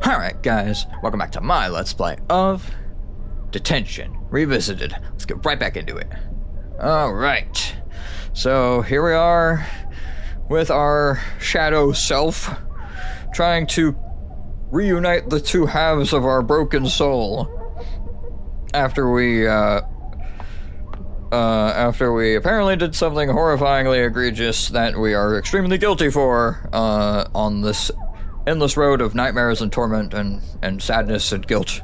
Alright guys, welcome back to my Let's Play of Detention Revisited. Let's get right back into it. Alright, so here we are with our shadow self, trying to reunite the two halves of our broken soul after we apparently did something horrifyingly egregious that we are extremely guilty for on this endless road of nightmares and torment and sadness and guilt.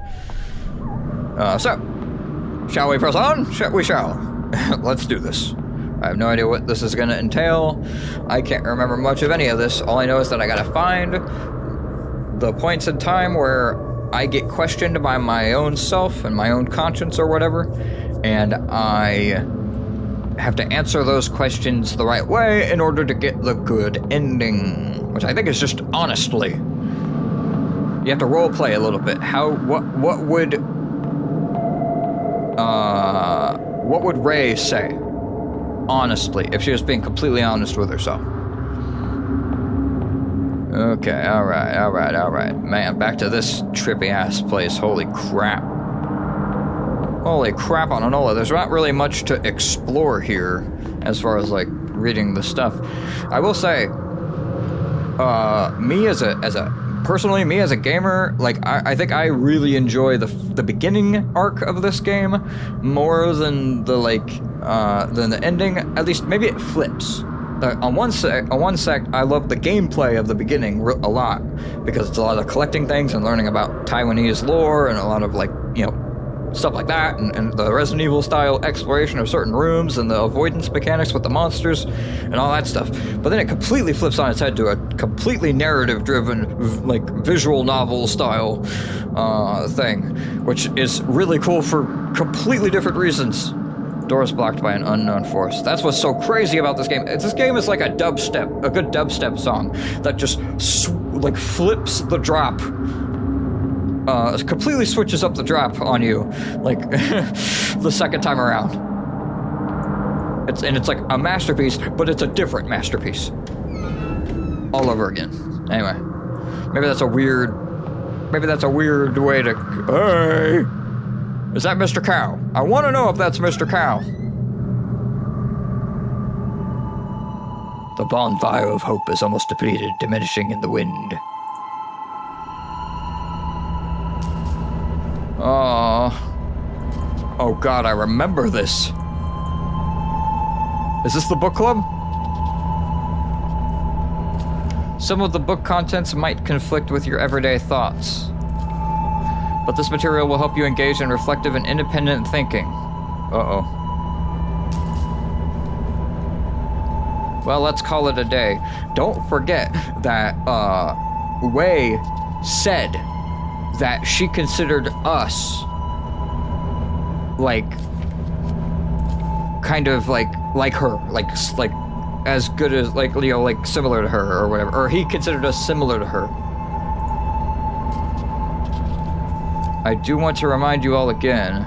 So, shall we press on? We shall. Let's do this. I have no idea what this is going to entail. I can't remember much of any of this. All I know is that I gotta find the points in time where I get questioned by my own self and my own conscience or whatever, and I have to answer those questions the right way in order to get the good ending, which I think is just honestly. You have to role play a little bit. What would Ray say, honestly, if she was being completely honest with herself? Okay, alright. Man, back to this trippy-ass place. Holy crap. Holy crap on Enola. There's not really much to explore here as far as, like, reading the stuff. I will say, me as a gamer, like, I think I really enjoy the beginning arc of this game more than the, like, than the ending. At least, maybe it flips. On one sec, I love the gameplay of the beginning a lot, because it's a lot of collecting things and learning about Taiwanese lore and a lot of, like, you know, stuff like that, and the Resident Evil style exploration of certain rooms and the avoidance mechanics with the monsters and all that stuff. But then it completely flips on its head to a completely narrative-driven, like, visual novel style thing, which is really cool for completely different reasons. Doors blocked by an unknown force. That's what's so crazy about this game. This game is like a good dubstep song that just like flips the drop. Completely switches up the drop on you, like, the second time around. It's like a masterpiece, but it's a different masterpiece. All over again. Anyway, maybe that's a weird way to... Hey! Is that Mr. Cow? I want to know if that's Mr. Cow. The bonfire of hope is almost depleted, diminishing in the wind. Oh god, I remember this. Is this the book club? Some of the book contents might conflict with your everyday thoughts, but this material will help you engage in reflective and independent thinking. Uh-oh. Well, let's call it a day. Don't forget that, Wei said that she considered us, like, kind of like her, like as good as, like, you know, like similar to her or whatever, or he considered us similar to her. I do want to remind you all again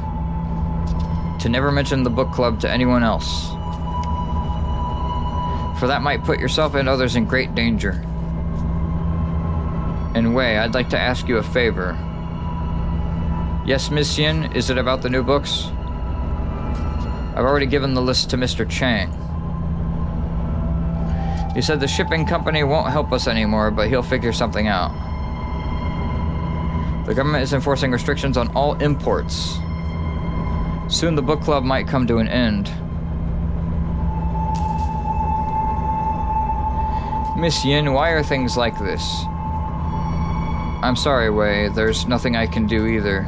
to never mention the book club to anyone else, for that might put yourself and others in great danger. And Wei, I'd like to ask you a favor. Yes, Miss Yin, is it about the new books? I've already given the list to Mr. Chang. He said the shipping company won't help us anymore, but he'll figure something out. The government is enforcing restrictions on all imports. Soon the book club might come to an end. Miss Yin, why are things like this? I'm sorry, Wei. There's nothing I can do either.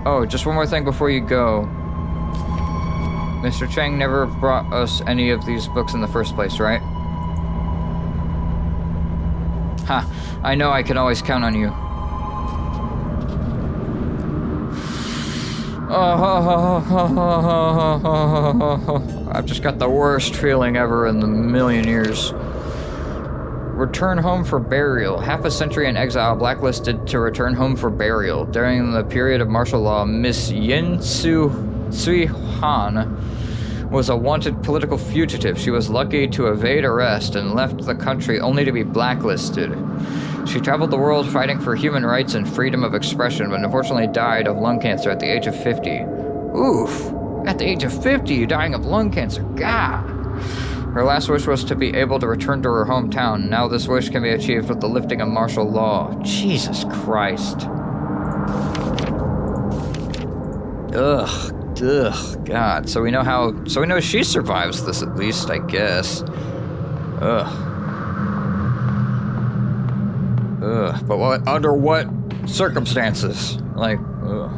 Oh, just one more thing before you go. Mr. Chang never brought us any of these books in the first place, right? Ha, I know I can always count on you. I've just got the worst feeling ever in the million years. Return home for burial. Half a century in exile, blacklisted to return home for burial. During the period of martial law, Miss Yin Sui Han was a wanted political fugitive. She was lucky to evade arrest and left the country only to be blacklisted. She traveled the world fighting for human rights and freedom of expression, but unfortunately died of lung cancer at the age of 50. Oof. At the age of 50, you're dying of lung cancer. God. Her last wish was to be able to return to her hometown. Now this wish can be achieved with the lifting of martial law. Jesus Christ. Ugh. Ugh. God. So we know she survives this at least, I guess. Ugh. Ugh. But under what circumstances? Like, ugh.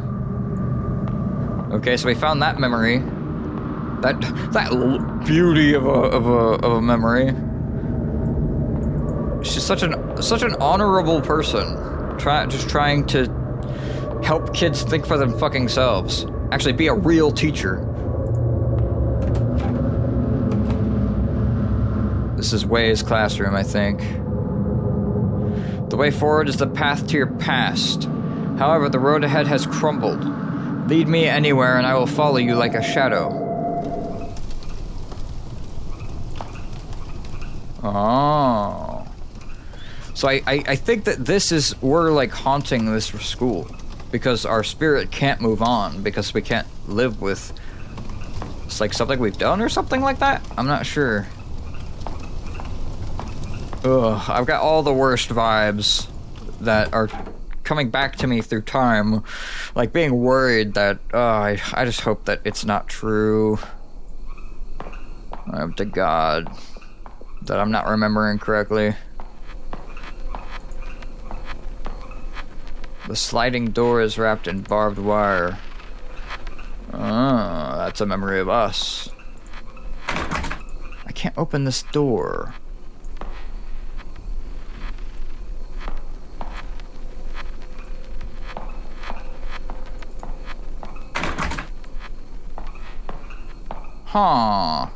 Okay, so we found that memory. That beauty of a memory. She's such an honorable person. Just trying to help kids think for them fucking selves. Actually, be a real teacher. This is Way's classroom, I think. The way forward is the path to your past. However, the road ahead has crumbled. Lead me anywhere and I will follow you like a shadow. Oh. So I think that we're like haunting this school. Because our spirit can't move on. Because we can't live with... It's like something we've done or something like that? I'm not sure. Ugh, I've got all the worst vibes that are coming back to me through time. Like being worried that, I just hope that it's not true. I hope to God that I'm not remembering correctly. The sliding door is wrapped in barbed wire. Oh, that's a memory of us. I can't open this door. Huh.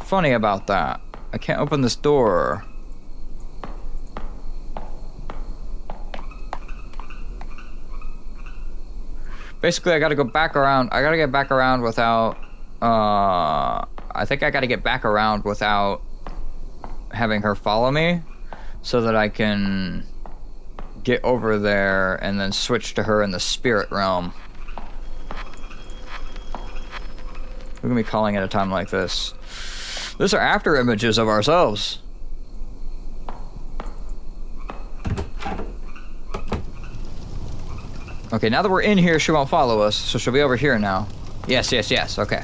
Funny about that. I can't open this door. Basically, I gotta go back around. I gotta get back around without... I think I gotta get back around without having her follow me. So that I can get over there and then switch to her in the spirit realm. We're gonna be calling at a time like this. These are after images of ourselves. Okay, now that we're in here, she won't follow us, so she'll be over here now. Yes, yes, yes, okay.